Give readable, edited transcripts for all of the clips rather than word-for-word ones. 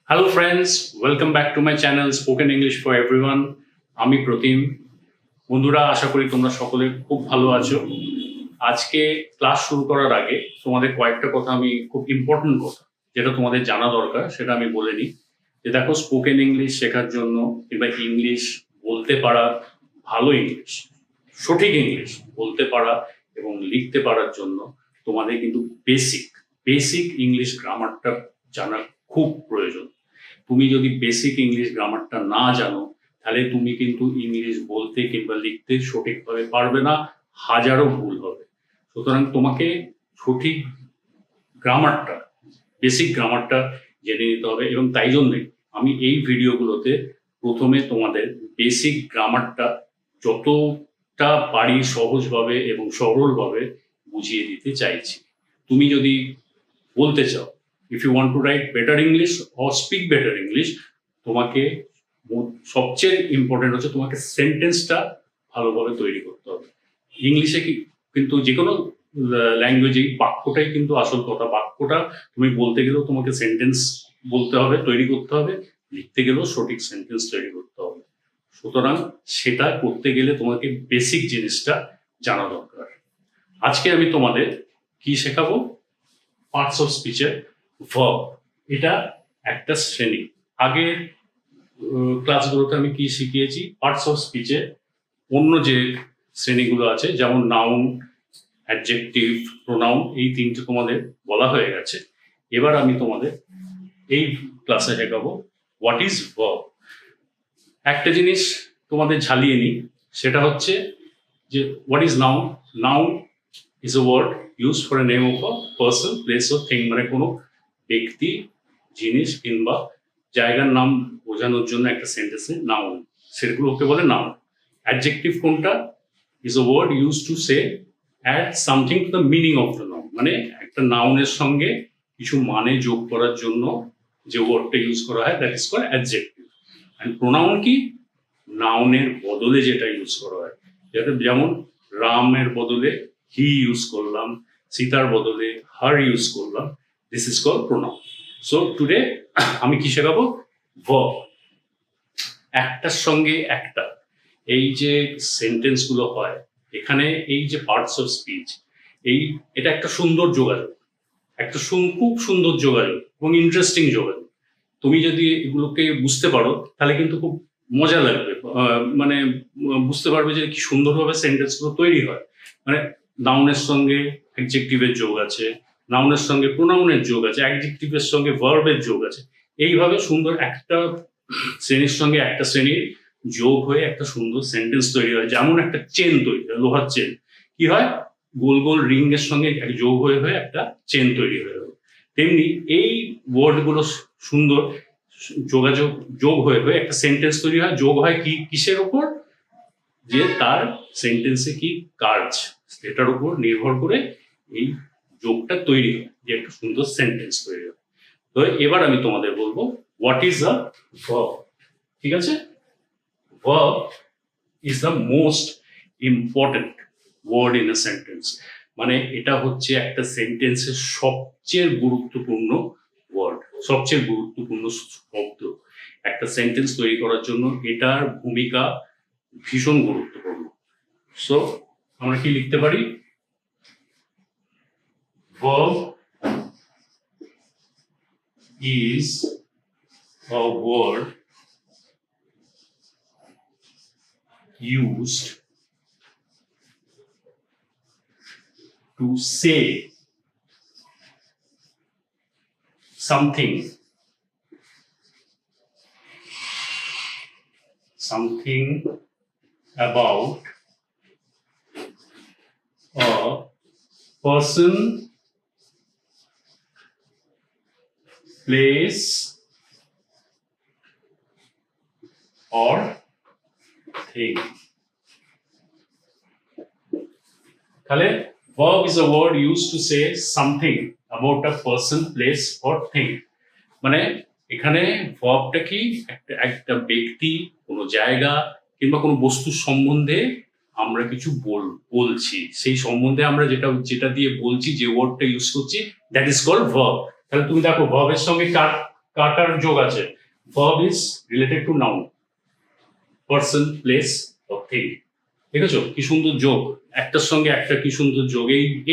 Hello friends, welcome back to my channel spoken English for everyone. আমি প্রতিম। বন্ধুরা, আশা করি তোমরা সকলে খুব ভালো আছো। আজকে ক্লাস শুরু করার আগে তোমাদের কয়েকটা কথা, আমি খুব ইম্পর্টেন্ট কথা যেটা তোমাদের জানা দরকার সেটা আমি বলে নিই। যে দেখো, স্পোকেন ইংলিশ শেখার জন্য কিংবা ইংলিশ বলতে পারা, ভালো ইংলিশ, সঠিক ইংলিশ বলতে পারা এবং লিখতে পারার জন্য তোমাদের কিন্তু বেসিক ইংলিশ গ্রামারটা জানা খুব প্রয়োজন। তুমি যদি বেসিক ইংলিশ গ্রামারটা না জানো, তাহলে তুমি কিন্তু ইংলিশ বলতে কিংবা লিখতে সঠিকভাবে পারবে না, হাজারো ভুল হবে। সুতরাং তোমাকে সঠিক গ্রামারটা, বেসিক গ্রামারটা জেনে নিতে হবে। এবং তাই জন্যই আমি এই ভিডিওগুলোতে প্রথমে তোমাদের বেসিক গ্রামারটা যতটা পারি সহজভাবে এবং সরলভাবে বুঝিয়ে দিতে চাইছি। তুমি যদি বলতে চাও, if you want to write better English or speak better English, তোমাকে সবচেয়ে ইম্পর্টেন্ট হচ্ছে তোমাকে সেন্টেন্সটা ভালোভাবে তৈরি করতে হবে। ইংলিশে কিন্তু যে কোনো ল্যাঙ্গুয়েজেই বাক্যটাই কিন্তু আসল কথা। বাক্যটা তুমি বলতে গেলেও তোমাকে সেন্টেন্স বলতে হবে, তৈরি করতে হবে। লিখতে গেলেও সঠিক সেন্টেন্স তৈরি করতে হবে। সুতরাং সেটা করতে গেলে তোমাকে বেসিক জিনিসটা জানা দরকার। আজকে আমি তোমাদের কি শেখাবো? পার্টস অফ স্পিচের ভার্ব। এটা একটা শ্রেণী। আগের ক্লাসগুলোতে আমি কি শিখিয়েছি? পার্টস অফ স্পিচে অন্য যে শ্রেণীগুলো আছে, যেমন নাউন, অ্যাডজেক্টিভ, প্রোনাউন, এই তিনটে তোমাদের বলা হয়ে গেছে। এবার আমি তোমাদের এই ক্লাসে শেখাবো হোয়াট ইজ ভার্ব। একটা জিনিস তোমাদের ঝালিয়ে নিই, সেটা হচ্ছে যে what is noun. Noun is a word use for a name of a person, place of thing, মানে কোনো ব্যক্তি, জিনিস কিংবা জায়গার নাম বোঝানোর জন্য একটা সেন্টেন্সে নাউন, সেগুলোকে বলে নাউন। অ্যাডজেক্টিভ কোনটা? Is a word use to say add something to the meaning of the noun, মানে একটা নাউনের সঙ্গে কিছু মানে যোগ করার জন্য যে ওয়ার্ডটা ইউজ করা হয়, that is called adjective. And pronoun কি? নাউনের বদলে যেটা ইউজ করা হয়, যেমন রামের বদলে হি ইউজ করলাম, সীতার বদলে হার ইউজ করলাম, this is called pronoun. So today আমি কি শেখাবো? ভার্ব। একটার সঙ্গে একটা, এই যে সেন্টেন্সগুলো হয় এখানে, এই যে পার্টস অফ স্পিচ, এটা একটা সুন্দর যোগাযোগ, একটা খুব সুন্দর যোগাযোগ এবং ইন্টারেস্টিং যোগাযোগ। তুমি যদি এগুলোকে বুঝতে পারো তাহলে কিন্তু খুব মজা লাগবে। মানে বুঝতে পারবে যে কি সুন্দরভাবে সেন্টেন্সগুলো তৈরি হয়। মানে নাউনের সঙ্গে অ্যাডজেক্টিভের যোগ আছে, নাউনের সঙ্গে প্রোনাউনের যোগ আছে, অ্যাডজেক্টিভের সঙ্গে ভার্বের যোগ আছে। এইভাবে সুন্দর একটা শ্রেণীর সঙ্গে একটা শ্রেণীর যোগ হয়ে একটা সুন্দর সেন্টেন্স তৈরি হয়। যেমন একটা চেন তৈরি হয়, লোহার চেন কি হয়, গোল গোল রিং এর সঙ্গে যোগ হয়ে হয়ে একটা চেন তৈরি হয়ে গেল। তেমনি এই ওয়ার্ডগুলো সুন্দর যোগাযোগ যোগ হয়ে হয়ে একটা সেন্টেন্স তৈরি হয়। যোগ হয় কি কিসের উপর? যে তার সেন্টেন্সে কি কাজ, সেটার উপর নির্ভর করে এই যোগটা তৈরি হয়, যে একটা সুন্দর সেন্টেন্স তৈরি হয়। তো এবার আমি তোমাদের বলবো হোয়াট ইজ আ ভার্ব। ঠিক আছে? Verb is the most important word in a sentence. মানে এটা হচ্ছে একটা সেন্টেন্সের সবচেয়ে গুরুত্বপূর্ণ ওয়ার্ড, সবচেয়ে গুরুত্বপূর্ণ শব্দ। একটা সেন্টেন্স তৈরি করার জন্য এটার ভূমিকা ভীষণ গুরুত্বপূর্ণ। সো আমরা কি লিখতে পারি? Verb is a word used to say something about a person, place or thing. তাহলে verb is a word used to say something about a person, place or thing. মানে এখানে ভার্বটা কি, একটা ব্যক্তি, কোনো জায়গা কিংবা কোনো বস্তুর সম্বন্ধে আমরা কিছু বলছি, সেই সম্বন্ধে আমরা যেটা দিয়ে বলছি, যে ওয়ার্ডটা ইউজ করছি, দ্যাট ইজ কল্ড ভার্ব। তাহলে তুমি দেখো ভার্বের সঙ্গে কার কাটার যোগ আছে। Verb is related to noun, person, place or thing. দেখেছো কি সুন্দর যোগ, একটার সঙ্গে একটা কি সুন্দর যোগ,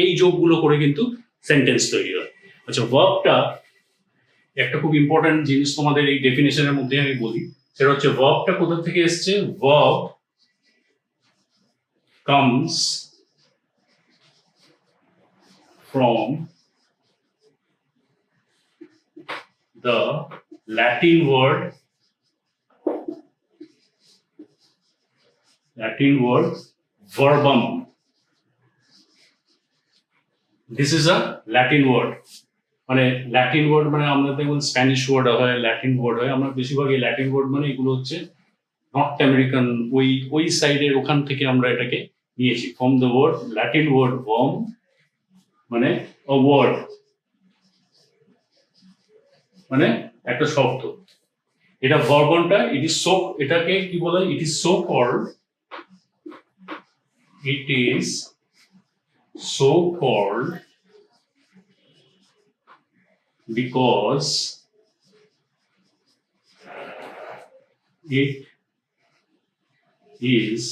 এই যোগগুলো করে কিন্তু সেন্টেন্স তৈরি হয়। আচ্ছা, ভার্বটা একটা খুব ইম্পর্টেন্ট জিনিস তোমাদের এই ডেফিনেশনের মধ্যে আমি বলি, সেটা হচ্ছে ভার্বটা কোথা থেকে এসছে। Verb comes from the Latin word verbum. This is a Latin word. মানে ল্যাটিন ওয়ার্ড মানে আমরা দেখুন স্প্যানিশ ওয়ার্ড হয়, ল্যাটিন ওয়ার্ড হয়, আমরা বেশিরভাগ এই ল্যাটিন ওয়ার্ড মানে এগুলো হচ্ছে নর্থ আমেরিকান ওই সাইডের, ওখান থেকে আমরা এটাকে নিয়েছি। From the word Latin word verb মানে a word, মানে একটা শব্দ। এটা ভার্বনটা ইট ইজ সো, এটাকে কি বলে, it is so called, it is so called because it is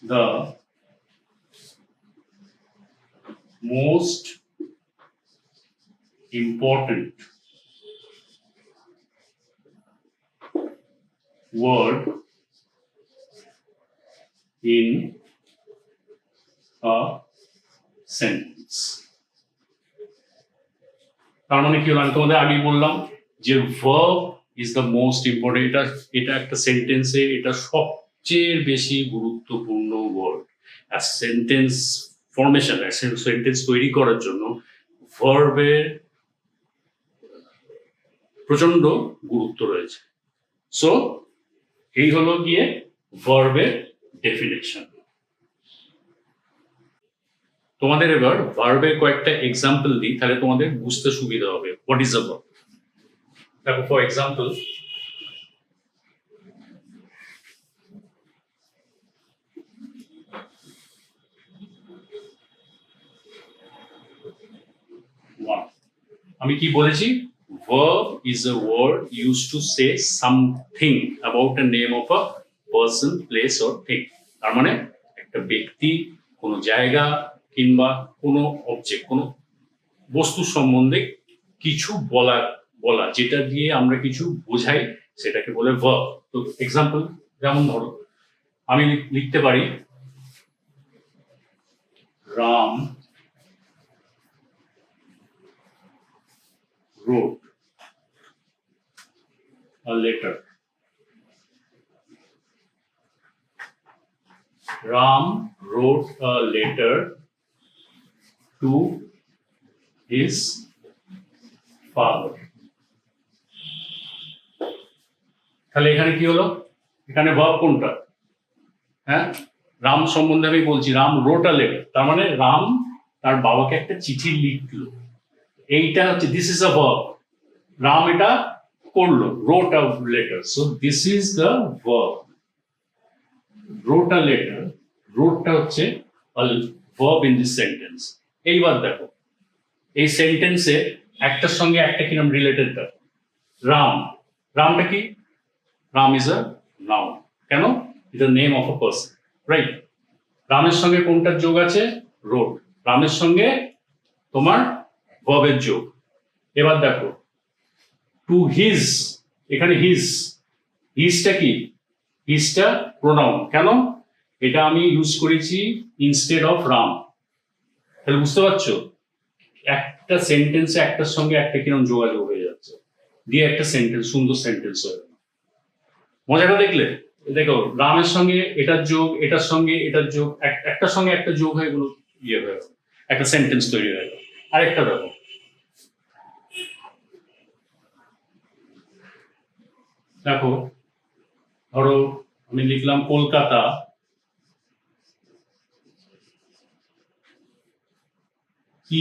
the most important word in a sentence. তার মানে কি হলো, আমি তোমাদের আগেই বললাম যে verb is the most important. এটা একটা সেন্টেন্সে এটা সবচেয়ে বেশি গুরুত্বপূর্ণ ওয়ার্ড। আর সেন্টেন্স ফরমেশন, সেন্টেন্স তৈরি করার জন্য ভার্বের প্রচন্ড গুরুত্ব রয়েছে। সো এই হলো গিয়ে ভার্বের ডেফিনেশন। তোমাদের এবার ভার্বের কয়েকটা এক্সাম্পল দিই, তাহলে তোমাদের বুঝতে সুবিধা হবে হোয়াট ইজ আ ভার্ব। দেখো, ফর এক্সাম্পল, আমি কি বলেছি, verb is a word use to say something about a name of a person, place or thing. তার মানে একটা ব্যক্তি, কোনো জায়গা কিংবা কোনো অবজেক্ট, কোনো বস্তু সম্বন্ধে কিছু বলা যেটা দিয়ে আমরা কিছু বোঝাই, সেটাকে বলে ভার্ব। তো এক্সাম্পল, যেমন ধরো আমি লিখতে পারি Ram wrote a letter. Ram wrote a letter to his father. তাহলে এখানে কি হলো, এখানে ভার্ব কোনটা? হ্যাঁ, রাম সম্বন্ধে আমি বলছি, রাম wrote a letter, তার মানে রাম তার বাবাকে একটা চিঠি লিখলো। এইটা হচ্ছে this is a verb. Ram এটা করলো, wrote a letter, so this is the verb. wrote a letter, wrote-টা হচ্ছে a verb in this sentence. এইবার দেখো এই সেন্টেন্সে একটার সঙ্গে একটা কিরকম রিলেটেড। দেখো রামটা কি, রাম ইজ আ নাউন। কেন? It a name of a person, right? রামের সঙ্গে কোনটার যোগ আছে? wrote। রামের সঙ্গে তোমার ভার্বের যোগ। এবার দেখো টু হিজ, এখানে হিজটা কি, হিজটা প্রোনাউন। কেন? এটা আমি ইউজ করেছি ইনস্টেড অফ রাম। তাহলে বুঝতে পারছো একটা সেন্টেন্সে একটার সঙ্গে একটা কিরকম যোগাযোগ হয়ে যাচ্ছে, দিয়ে একটা সেন্টেন্স, সুন্দর সেন্টেন্স হয়ে গেল। মজাটা দেখলে? দেখো রামের সঙ্গে এটার যোগ, এটার সঙ্গে এটার যোগ, একটার সঙ্গে একটা যোগ হয়ে গেল, ইয়ে হয়ে গেল, একটা সেন্টেন্স তৈরি হয়ে গেল। আরেকটা দেখো, দেখো ধরো আমি লিখলাম Kolkata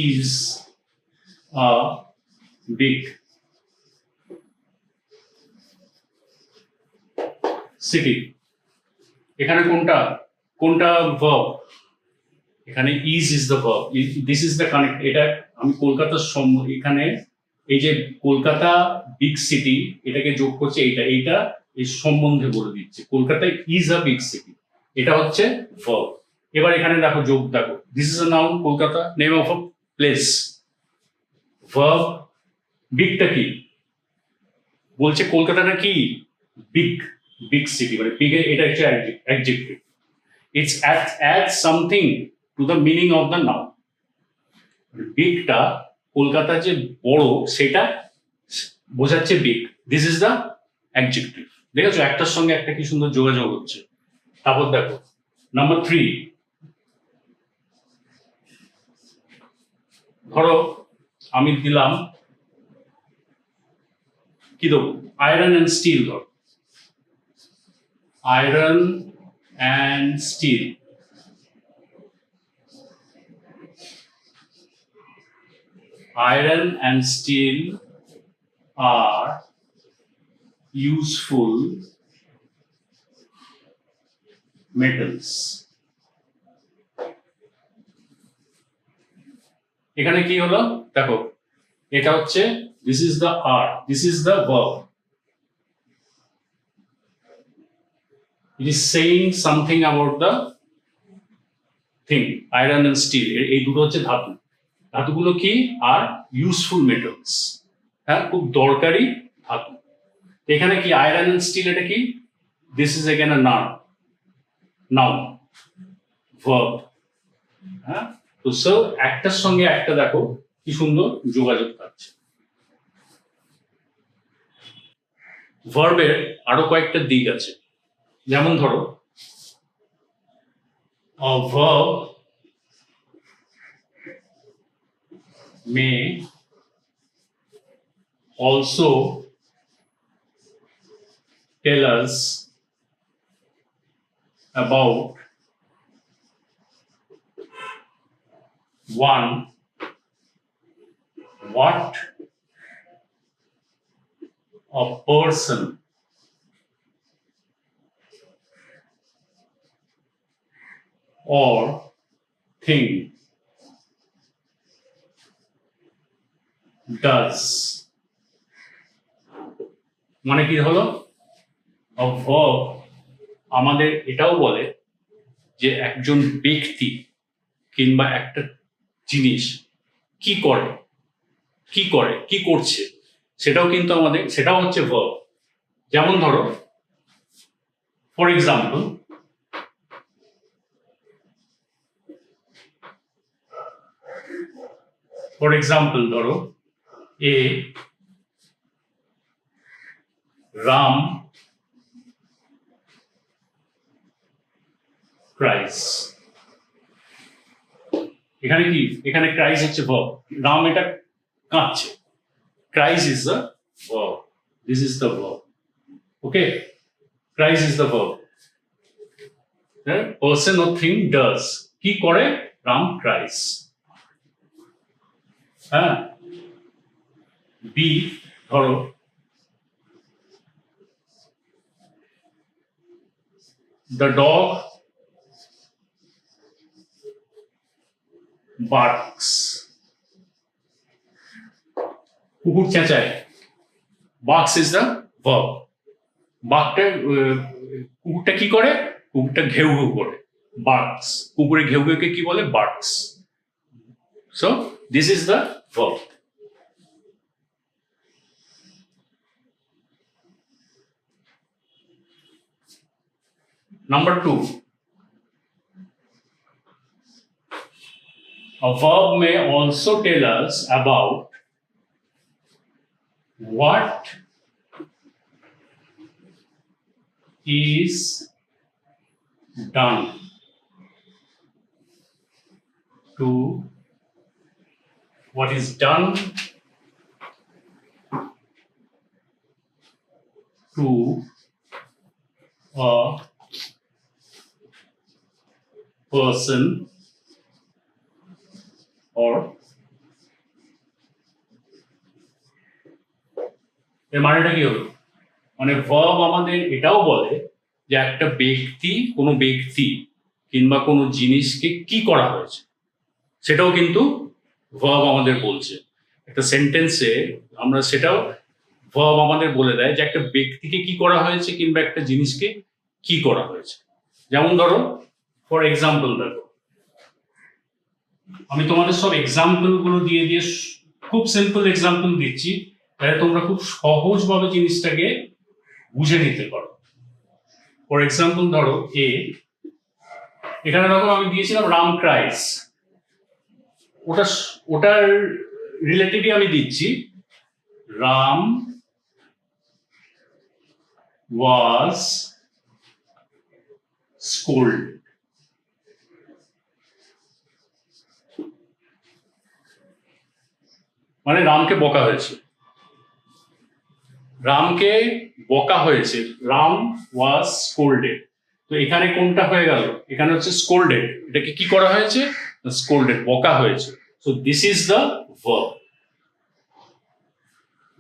is a big city. এখানে কোনটা verb? এখানে is the verb. This is the connect. এটা আমি কলকাতার এখানে এই যে কলকাতা বিগ সিটি, এটাকে যোগ করছে এইটা এইটা এর সম্বন্ধে বলে দিচ্ছে। Kolkata is a big city, এটা হচ্ছে ভার্ব। এবার এখানে দেখো যোগ, দেখো this is a noun Kolkata, name of a place. Verb বিগটা কি বলছে, কলকাতাটা কি বিগ, বিগ সিটি, মানে বিগ এটা হচ্ছে adjective. It's add something to the meaning of the noun. বিগটা কলকাতা যে বড় সেটা বোঝাচ্ছে big, this is the adjective. দেখেছো একটার সঙ্গে একটা কি সুন্দর যোগাযোগ হচ্ছে। তারপর দেখো নাম্বার 3, ধরো আমি দিলাম কি দেবো, আয়রন অ্যান্ড স্টিল। ধরো iron and steel, iron and steel are useful metals. এখানে কি হলো দেখো, এটা হচ্ছে this is the art, this is the verb. It is saying something about the thing. Iron and steel, এই দুটো হচ্ছে ধাতু। ধাতুগুলো কি আর ইউজফুল মেটালস, হ্যাঁ খুব দরকারি ধাতু। এখানে কি আয়রন এন্ড স্টিল, এটা কি, this is again a noun verb. হ্যাঁ তো স্যার একটার সঙ্গে একটা দেখো কি সুন্দর যোগাযোগ থাকছে। ভার্বের আরো কয়েকটা দিক আছে, যেমন ধরো verb may also tell us about one, what a person or thing does। মানে কি হলো, ভার্ব আমাদের এটাও বলে যে একজন ব্যক্তি কিংবা একটা জিনিস কি করে, কি করে, কি করছে, সেটাও কিন্তু আমাদের, সেটাও হচ্ছে ভার্ব। যেমন ধরো ফর এক্সাম্পল ধরো এ রাম ক্রাইস। এখানে কি, এখানে ক্রাইস হচ্ছে ভার্ব, রাম এটা কাঁদছে, ক্রাইস is the verb, this is the verb. Okay, ক্রাইস is the verb. Person or thing does, কি করে, রাম ক্রাইস। হ্যাঁ বি ধরো the dog barks, কুকুর চেঁচায়, barks is the verb। বাঘটা কুকুরটা কি করে, কুকুরটা ঘেউ ঘেউ করে, barks। কুকুরে ঘেউ ঘেউকে কি বলে, barks। so this is the verb। Number 2, a verb may also tell us about what is done to, what is done to a person or, এর মানেটা কি হলো, মানে ভার্ব আমাদের এটাও বলে যে একটা ব্যক্তি, কোনো ব্যক্তি কিংবা কোনো জিনিসকে কি করা হয়েছে, সেটাও কিন্তু ভার্ব আমাদের বলছে। একটা সেন্টেন্সে আমরা সেটাও ভার্ব আমাদের বলে দেয় যে একটা ব্যক্তিকে কি করা হয়েছে কিংবা একটা জিনিসকে কি করা হয়েছে। যেমন ধরো ফর এক্সাম্পল দেখো, আমি তোমাদের সব এক্সাম্পল গুলো দিয়ে দিয়ে খুব সিম্পল এক্সাম্পল দিচ্ছি, তাহলে তোমরা খুব সহজভাবে জিনিসটাকে বুঝে নিতে পারো। ফর এক্সাম্পল ধরো এখানে দেখো আমি দিয়েছিলাম রাম ক্রাইস, ওটার রিলেটেডই আমি দিচ্ছি রাম ওয়াজ স্কোল্ড। মানে রামকে বকা হয়েছে, রামকে বকা হয়েছে, রাম ওয়াজ স্কোল্ডেড। তো এখানে কোনটা হয়ে গেল, এখানে হচ্ছে স্কোল্ডেড, এটাকে কি করা হয়েছে, স্কোল্ডেড, বকা হয়েছে। So this is the verb,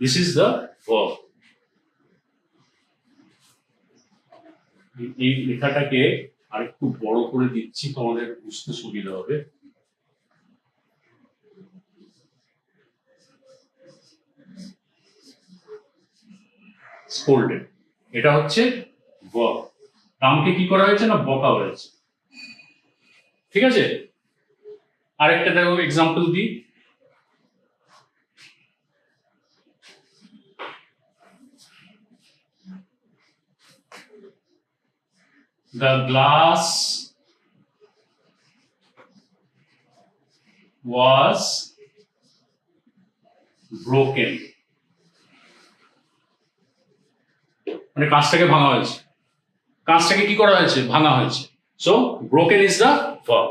this is the verb. এই লেখাটাকে আরেকটু বড় করে দিচ্ছি, তোমাদের বুঝতে সুবিধা হবে। স্কোল্ডেড, এটা হচ্ছে ভার্ব। রামকে কি করা হয়েছে না, বকা হয়েছে। ঠিক আছে, আরেকটা দেখো এক্সাম্পল দিই। The glass was broken, মানে কাঁচটাকে ভাঙা হয়েছে, কাঁচটাকে কি করা হয়েছে, ভাঙা হয়েছে। So broken is the verb.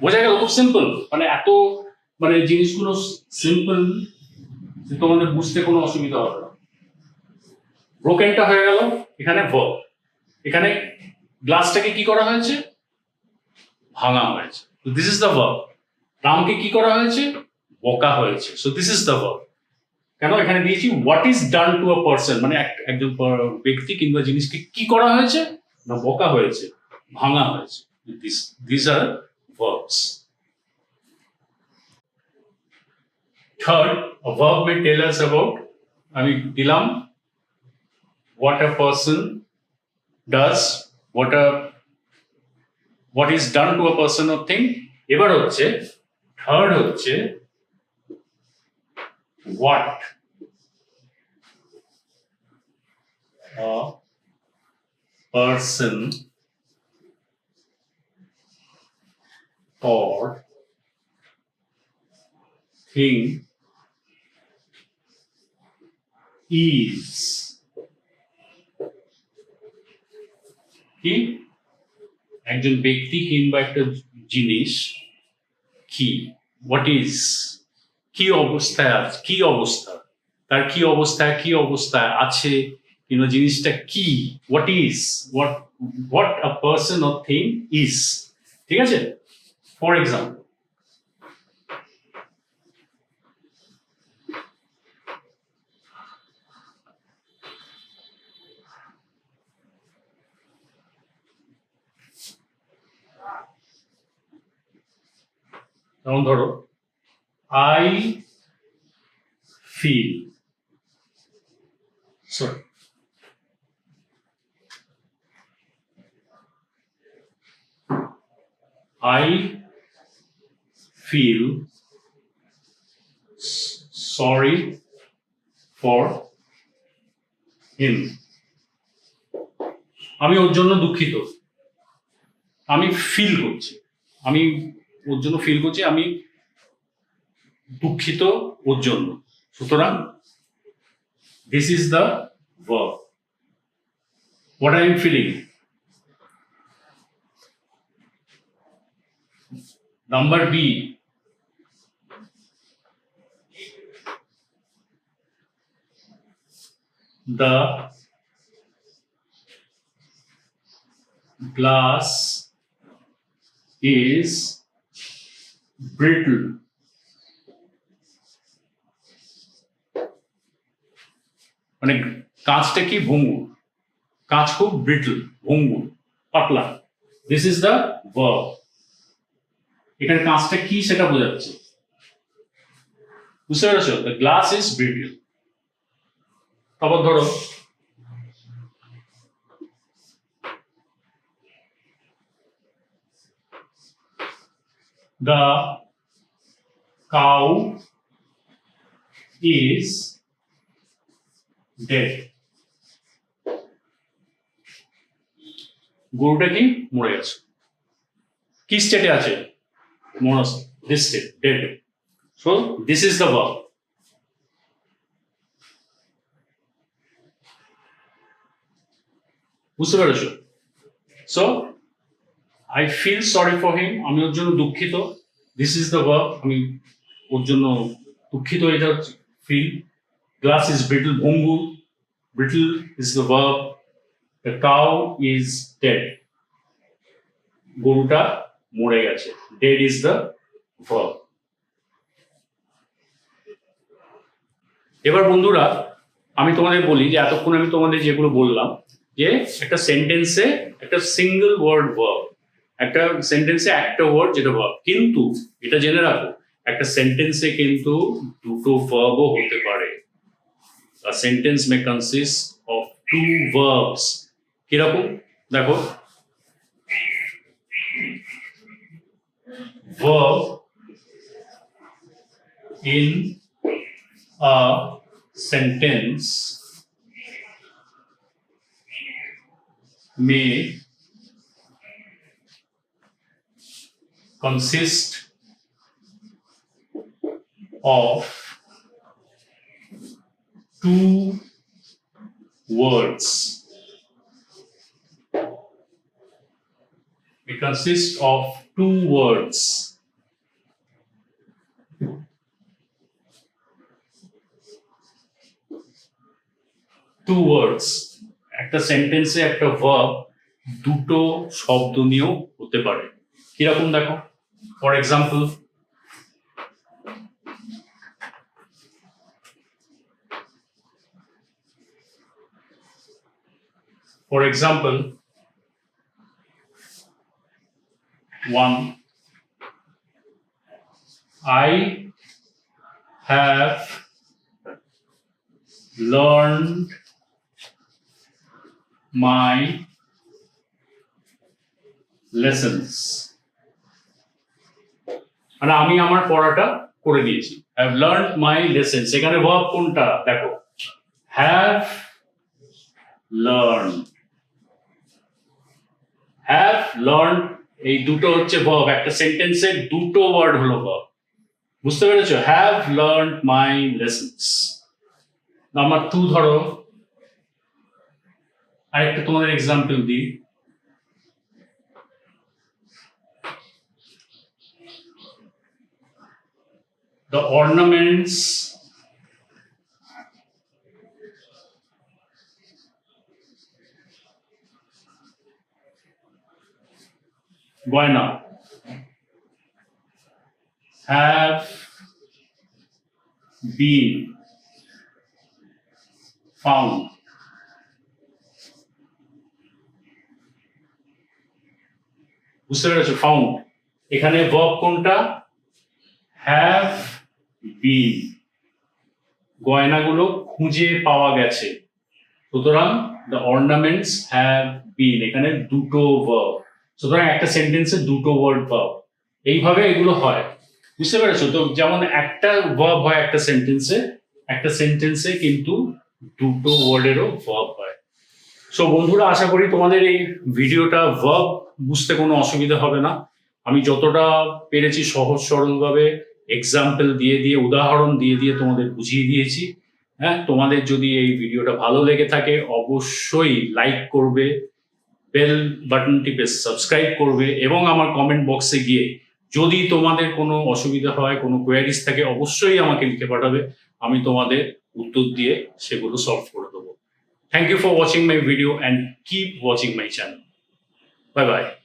বোঝা গেল, খুব সিম্পল, মানে এত মানে জিনিসগুলো সিম্পল যে তোমাদের বুঝতে কোনো অসুবিধা হবে না। ব্রোকেনটা হয়ে গেল এখানে ভার্ব, এখানে গ্লাসটাকে কি করা হয়েছে, ভাঙা হয়েছে। This is the verb. রামকে কি করা হয়েছে, বকা হয়েছে। So this is the verb. কেন এখানে দিয়েছি what is done to a person, মানে একজন ব্যক্তি কিংবা জিনিসকে কি করা হয়েছে না, বকা হয়েছে, ভাঙা হয়েছে। This are verbs. Third, a verb may tell us about, আমি দিলাম what a person does, what is done to a person or thing. এবার হচ্ছে থার্ড হচ্ছে what a person or thing is, কি একজন ব্যক্তি কিংবা একটা জিনিস কি, হোয়াট ইজ, কি অবস্থায় আছে, কি অবস্থা, তার কি অবস্থায়, কি অবস্থায় আছে কিংবা জিনিসটা কি, what is, what a person or thing is. ঠিক আছে, ফর এক্সাম্পল যেমন ধরো I feel, sorry I feel sorry for him. আমি ওর জন্য দুঃখিত, আমি ফিল করছি, আমি ওর জন্য ফিল করছি, আমি দুঃখিত ওর জন্য। সুতরাং this is the verb, what I am feeling. Number B, the glass is brittle. মানে কাঁচটা কি ভঙ্গুর, কাঁচ খুব ব্রিটল, ভঙ্গুর, পাতলা। This is the verb. এখানে কাঁচটা কি সেটা বোঝাচ্ছে। বুঝতে পেরেছো? The glass is brittle. তারপর ধরো the cow is dead. গরুটা কি মরে গেছে। কি স্টেটে আছে? মরে আছে। This state, dead. So this is the verb. বুঝতে পেরেছো? So I feel sorry for him. আমি ওর জন্য দুঃখিত। This is the verb. আমি ওর জন্য দুঃখিত, এটা feel. Glass is brittle, ভঙ্গু। Brittle is the verb. The cow is dead. গরুটা মরে গেছে। Dead is the verb. এবার বন্ধুরা আমি তোমাদের বলি যে এতক্ষণ আমি তোমাদের যেগুলো বললাম যে একটা সেন্টেন্সে একটা সিঙ্গেল ওয়ার্ড ভার্ব, একটা সেন্টেন্সে একটা ওয়ার্ড যেটা ভার্ব, কিন্তু এটা জেনে রাখো একটা সেন্টেন্সে কিন্তু দুটো ভার্বও হতে পারে। A sentence may consist of two verbs. কিরকম দেখো, verb in a sentence may consist of two words. It consists of two words. Two words. একটা সেন্টেন্সে একটা ভার্ব দুটো শব্দ নিয়েও হতে পারে। কিরকম দেখো, for example one, I have learned my lessons. মানে আমি আমার পড়াটা করে দিয়েছি। I have learned my lessons. এখানে verb কোনটা দেখো, have learned. Have learned এই দুটো হচ্ছে verb, একটা সেন্টেন্সে দুটো ওয়ার্ড হলো verb। বুঝতে পেরেছো? Have learned my lessons. Number 2 ধরো, আরেকটা তোমাদের এক্সাম্পল দিই। The ornaments গয়না have been found. বুঝতে পেরেছো? ফাউন্ড এখানে ভার্ব কোনটা, হ্যাভ বিন। গয়নাগুলো খুঁজে পাওয়া গেছে, সুতরাং দ্য অর্নামেন্টস হ্যাভ বিন, এখানে দুটো ভার্ব, সুতরাং একটা সেন্টেন্সে দুটো ওয়ার্ড ভার্ব। এইভাবে এগুলো হয়, বুঝতে পেরেছো? তো যেমন একটা ভার্ব হয় একটা সেন্টেন্সে কিন্তু দুটো ওয়ার্ডেরও ভার্ব হয়। সো বন্ধুরা, আশা করি তোমাদের এই ভিডিওটা ভার্ব বুঝতে কোনো অসুবিধা হবে না। আমি যতটা পেরেছি সহজ সরলভাবে এক্সাম্পল দিয়ে উদাহরণ দিয়ে তোমাদের বুঝিয়ে দিয়েছি। হ্যাঁ, তোমাদের যদি এই ভিডিওটা ভালো লেগে থাকে অবশ্যই লাইক করবে, বেল বাটন টিপে সাবস্ক্রাইব করবে এবং আমার কমেন্ট বক্সে গিয়ে যদি তোমাদের কোনো অসুবিধা হয়, কোনো কোয়ারিজ থাকে অবশ্যই আমাকে লিখে পাঠাবে, আমি তোমাদের উত্তর দিয়ে সেগুলো সলভ করে দেবো। Thank you for watching my video and keep watching my channel. Bye bye.